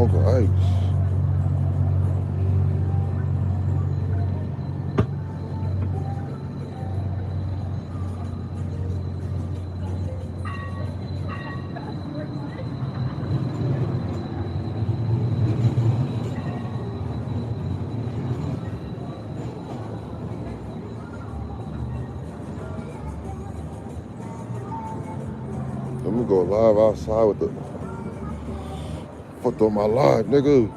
Uncle Ike's. Let me go live outside with the fucked up my live, nigga.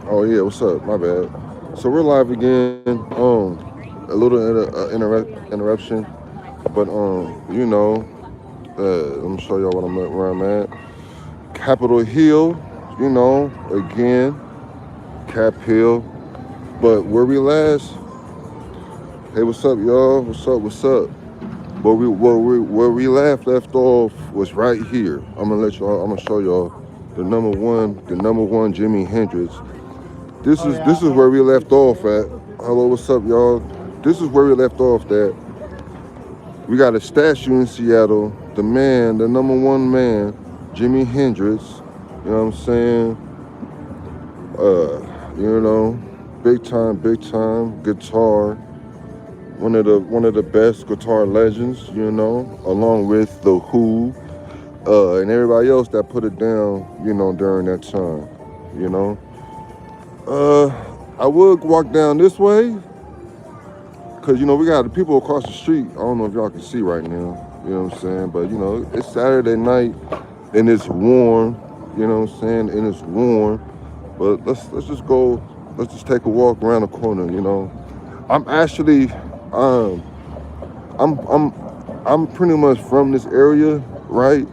Oh yeah, what's up? My bad. So we're live again. A little interruption, but let me show y'all what I'm at, where I'm at. Capitol Hill, again, Cap Hill. But where we last? Hey, what's up, y'all? What's up? What's up? Where we left off was right here. I'm gonna show y'all the number one Jimi Hendrix. This is where we left off at. Hello, what's up, y'all? This is where we left off at. We got a statue in Seattle. The man, the number one man, Jimi Hendrix. You know what I'm saying? You know, big time guitar. One of the best guitar legends. You know, along with the Who, and everybody else that put it down. You know, during that time. You know. Uh, I would walk down this way, cause we got the people across the street. I don't know if y'all can see right now. You know what I'm saying? But it's Saturday night and it's warm. You know what I'm saying? And it's warm. But let's just go. Let's just take a walk around the corner. I'm actually um I'm I'm I'm pretty much from this area, right?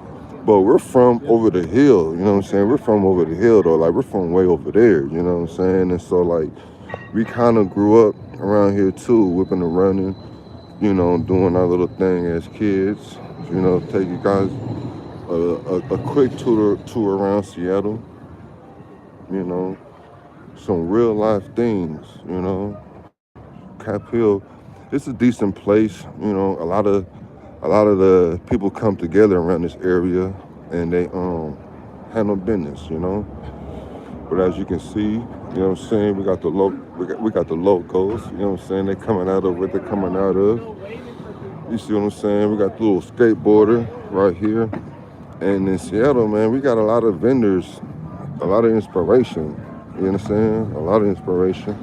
But we're from over the hill. You know what I'm saying? We're from over the hill though. Like we're from way over there. You know what I'm saying? And so like we kind of grew up around here too, whipping and running, doing our little thing as kids. Take you guys a quick tour around Seattle. You know, some real life things. Cap Hill, it's a decent place. A lot of the people come together around this area and they handle business. But as you can see, what I'm saying, we got the locals. What I'm saying, they coming out of what they're coming out of. You see what I'm saying? We got the little skateboarder right here. And in Seattle, man, we got a lot of vendors, a lot of inspiration. You understand? A lot of inspiration.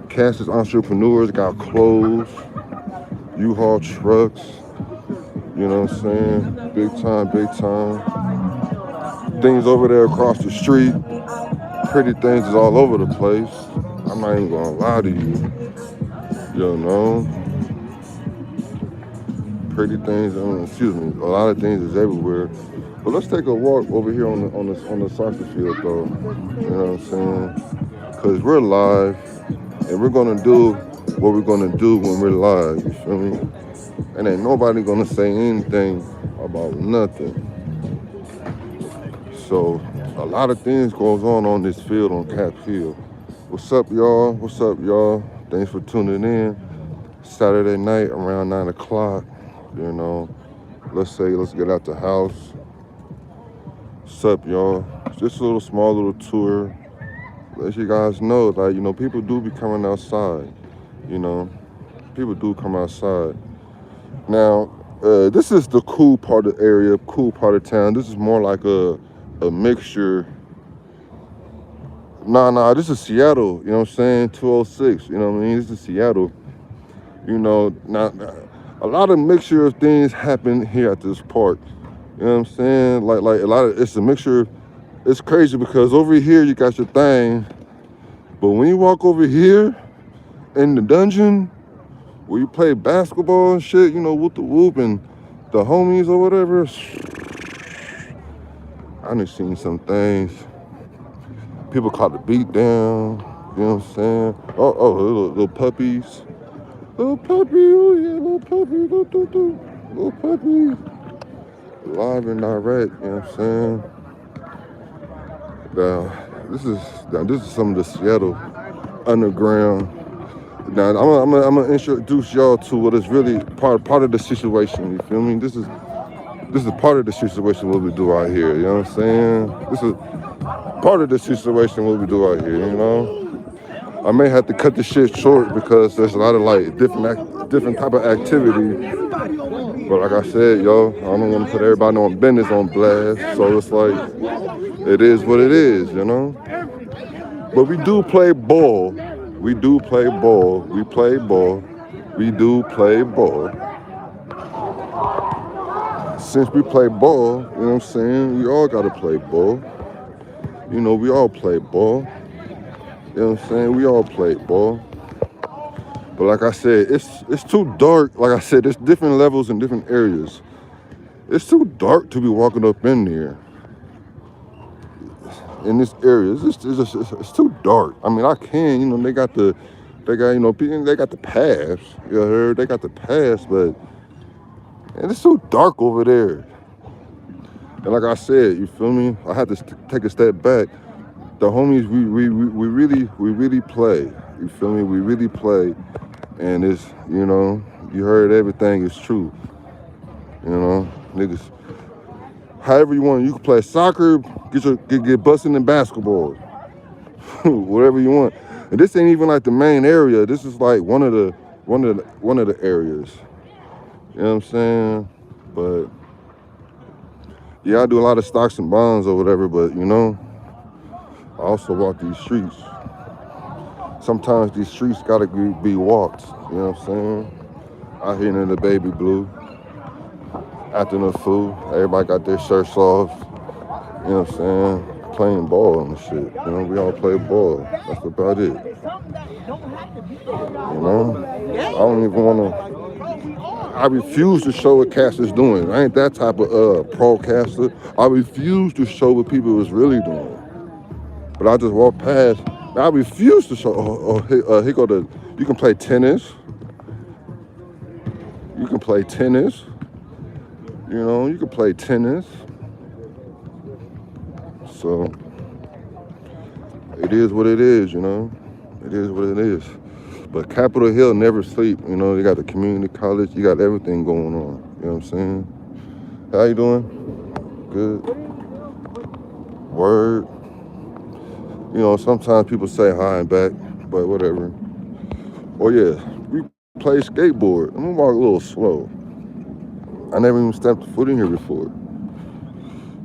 Cassius entrepreneurs got clothes, U-Haul trucks. You know what I'm saying? Big time, big time. Things over there across the street. Pretty things is all over the place. I'm not even gonna lie to you. You know. pretty things. Excuse me, a lot of things is everywhere. But let's take a walk over here on the soccer field, though. You know what I'm saying? Cause we're live, and we're gonna do what we're gonna do when we're live. You feel me? And ain't nobody gonna say anything about nothing. So a lot of things goes on this field on Cap Hill. What's up, y'all? What's up, y'all? Thanks for tuning in. Saturday night around 9 o'clock. You know, let's get out the house. What's up, y'all? Just a little small little tour. Let you guys know, like, you know, people do be coming outside. You know, people do come outside. Now, this is the cool part of the area, cool part of town. This is more like a mixture. Nah, this is Seattle, you know what I'm saying? 206, you know what I mean? This is Seattle. You know, now a lot of mixture of things happen here at this park. You know what I'm saying? Like a lot of, it's a mixture. It's crazy because over here you got your thing, but when you walk over here in the dungeon where you play basketball and shit, you know, with the whoop and the homies or whatever, I done seen some things. People caught the beat down, you know what I'm saying? Oh, little puppies. Little puppy, oh yeah, little puppy, little puppy. Live and direct, you know what I'm saying? This is some of the Seattle underground. Now I'm gonna introduce y'all to what is really part of the situation. You feel me? This is part of the situation what we do out here. You know what I'm saying? This is part of the situation what we do out here. You know, I may have to cut the shit short because there's a lot of like different type of activity. But like I said, yo, I don't want to put everybody on business on blast. So it's like it is what it is. You know. But we do play ball. We do play ball. We play ball. We do play ball. Since we play ball, you know what I'm saying? We all gotta play ball. You know, we all play ball. You know what I'm saying? We all play ball. But like I said, it's too dark. Like I said, there's different levels in different areas. It's too dark to be walking up in there. In this area, it's too dark. I mean, I can, you know, they got you know, they got the pass. You heard? They got the pass, but and it's so dark over there. And like I said, you feel me? I had to take a step back. The homies, we really play. You feel me? We really play, and it's, you know, you heard everything is true. You know, niggas. However you want, you can play soccer, get busted in basketball, whatever you want. And this ain't even like the main area. This is like one of the areas. You know what I'm saying? But yeah, I do a lot of stocks and bonds or whatever. But you know, I also walk these streets. Sometimes these streets gotta be walked. You know what I'm saying? Out here in the baby blue, acting a fool. Everybody got their shirts off. You know what I'm saying? Playing ball and shit. You know, we all play ball. That's about it. You know? I don't even wanna. I refuse to show what Caster's doing. I ain't that type of pro caster. I refuse to show what people is really doing. But I just walk past. I refuse to show. Here go the. You can play tennis. You can play tennis. You know, you can play tennis. So it is what it is, you know. It is what it is. But Capitol Hill never sleep. You know, they got the community college. You got everything going on. You know what I'm saying? How you doing? Good. Word. You know, sometimes people say hi and back, but whatever. Oh yeah, we play skateboard. I'm gonna walk a little slow. I never even stepped foot in here before.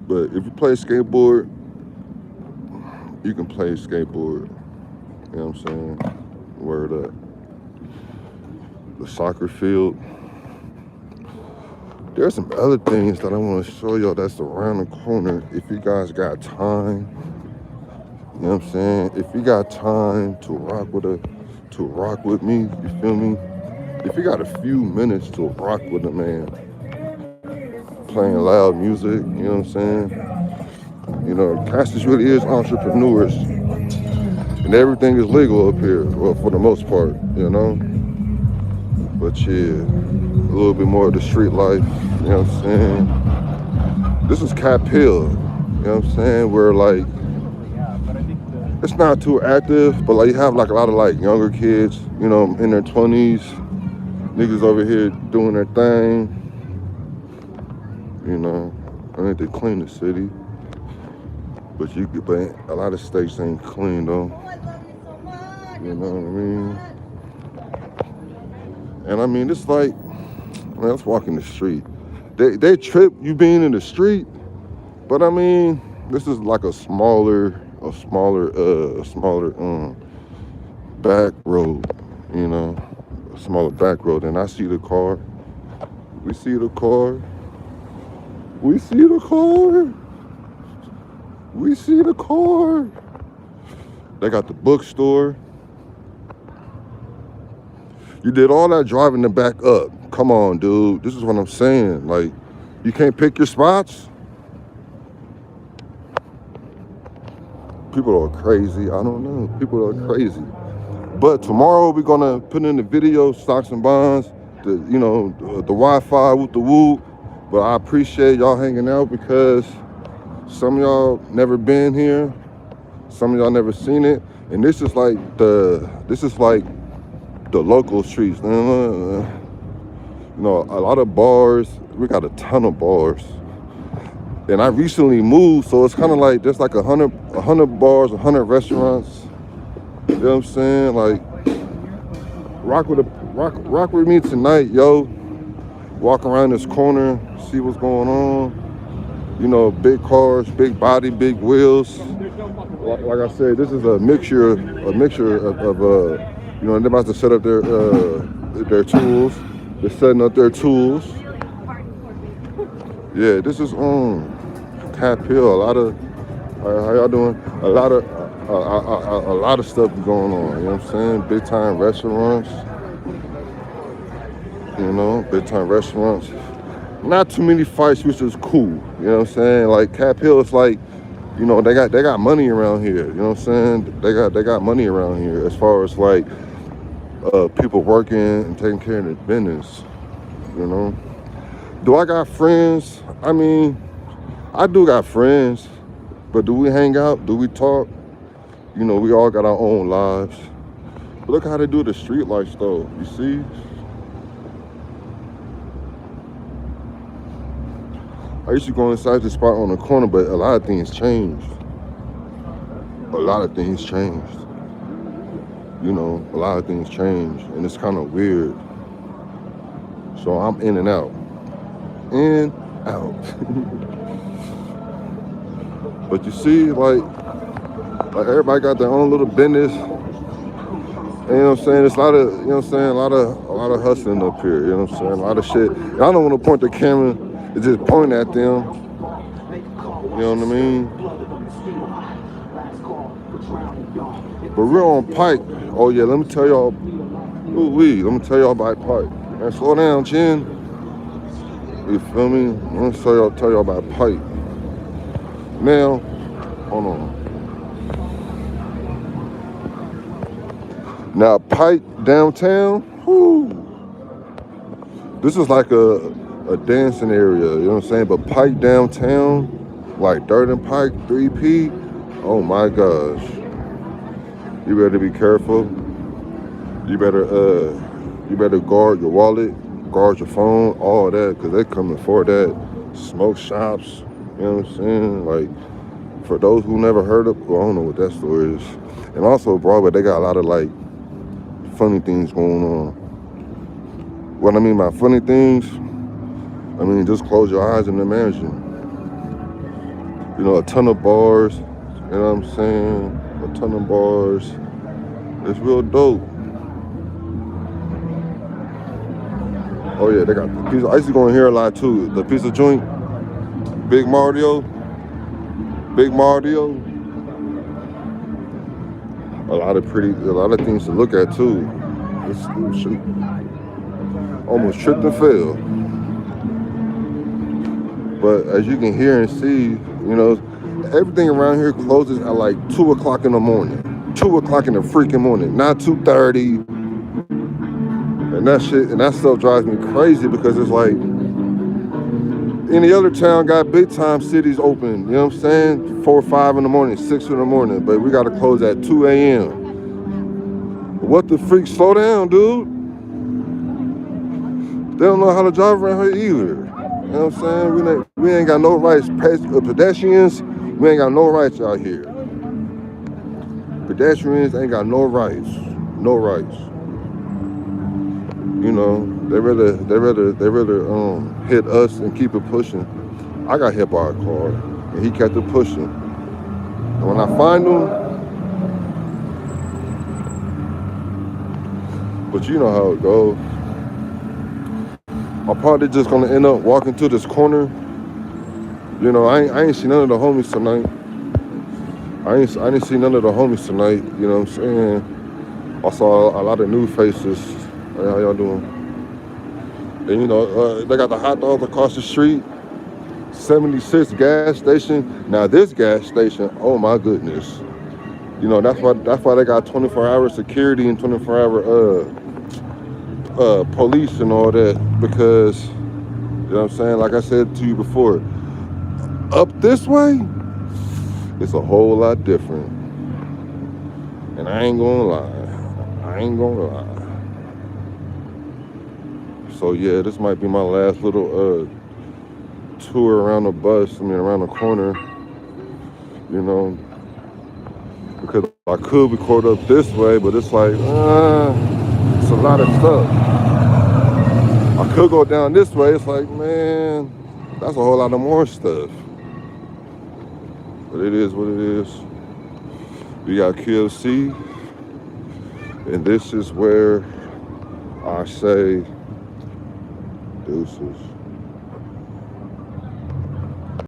But if you play skateboard, you can play skateboard. You know what I'm saying? Word up. The soccer field. There's some other things that I want to show y'all that's around the corner if you guys got time. You know what I'm saying? If you got time to rock with me, you feel me? If you got a few minutes to rock with a man, playing loud music, you know what I'm saying? You know, Casters really is entrepreneurs, and everything is legal up here, well, for the most part, you know? But yeah, a little bit more of the street life, you know what I'm saying? This is Cap Hill, you know what I'm saying? Where like, it's not too active, but like you have like a lot of like younger kids, you know, in their 20s, niggas over here doing their thing, you know. I need to clean the city, but a lot of states ain't clean though. You know what I mean? And I mean, it's like, man, let's walk in the street. They trip you being in the street, but I mean, this is like a smaller back road, you know, a smaller back road. And I see the car. We see the car. We see the car. We see the car. They got the bookstore. You did all that driving to back up. Come on, dude. This is what I'm saying. Like, you can't pick your spots? People are crazy. I don't know. People are crazy. But tomorrow we're gonna put in the video, stocks and bonds, the Wi-Fi with the woo. But I appreciate y'all hanging out because some of y'all never been here, some of y'all never seen it, and this is like the local streets. You know, a lot of bars. We got a ton of bars. And I recently moved, so it's kind of like there's like 100 bars, 100 restaurants. You know what I'm saying? Like, rock with me tonight, yo. Walk around this corner, see what's going on. You know, big cars, big body, big wheels. Like I said, this is a mixture of you know, they're about to set up their tools. They're setting up their tools. Yeah, this is Cap Hill. A lot of how y'all doing? A lot of stuff going on. You know what I'm saying? Big time restaurants. You know, big time restaurants. Not too many fights, which is cool. You know what I'm saying? Like Cap Hill, it's like, you know, they got money around here. You know what I'm saying? They got money around here as far as like people working and taking care of their business. You know. Do I got friends? I mean, I do got friends, but do we hang out? Do we talk? You know, we all got our own lives. But look how they do the street lights though. You see? I used to go inside the spot on the corner, but a lot of things changed. A lot of things changed. You know, a lot of things changed, and it's kind of weird. So I'm in and out. In, out. But you see, like everybody got their own little business. You know what I'm saying? It's a lot of, you know what I'm saying, a lot of hustling up here, you know what I'm saying? A lot of shit. And I don't want to point the camera and just point at them. You know what I mean? But we're on Pike. Oh yeah, let me tell y'all. Let me tell y'all about Pike. Man, slow down, Chin. You feel me? Let me tell y'all about Pike. Now, hold on. Now Pike downtown, whoo. This is like a dancing area, you know what I'm saying? But Pike downtown, like Dirt and Pike, 3P, oh my gosh. You better be careful. You better guard your wallet, guard your phone, all that, because they coming for that. Smoke shops, you know what I'm saying? Like, for those who never heard of, well, I don't know what that store is. And also Broadway, they got a lot of like funny things going on. What I mean by funny things, I mean just close your eyes and imagine. You know, a ton of bars, you know what I'm saying? A ton of bars. It's real dope. Oh yeah, they got the pizza. I used to go in here a lot too. The pizza joint, Big Mario. A lot of things to look at too. Almost tripped and fell. But as you can hear and see, you know, everything around here closes at like 2 o'clock in the morning. 2 o'clock in the freaking morning, not 2:30. And that shit, and that stuff drives me crazy because it's like any other town got big time cities open, you know what I'm saying? 4 or 5 in the morning, 6 in the morning, but we gotta close at 2 a.m. What the freak? Slow down, dude. They don't know how to drive around here either. You know what I'm saying? We ain't got no rights. Pedestrians, we ain't got no rights out here. Pedestrians ain't got no rights. No rights. You know, they rather hit us and keep it pushing. I got hit by a car and he kept it pushing. And when I find him, but you know how it goes. I'm probably just gonna end up walking to this corner. You know, I ain't seen none of the homies tonight. I didn't see none of the homies tonight. You know what I'm saying? I saw a lot of new faces. Hey, how y'all doing? And you know, they got the hot dogs across the street. 76 gas station. Now this gas station, oh my goodness. You know, that's why they got 24-hour security and 24-hour police and all that, because you know what I'm saying, like I said to you before, up this way it's a whole lot different. And I ain't gonna lie. So yeah, this might be my last little tour around the around the corner, you know, because I could record up this way, but it's like it's a lot of stuff. I could go down this way. It's like, man, that's a whole lot of more stuff. But it is what it is. We got QLC, and this is where I say deuces.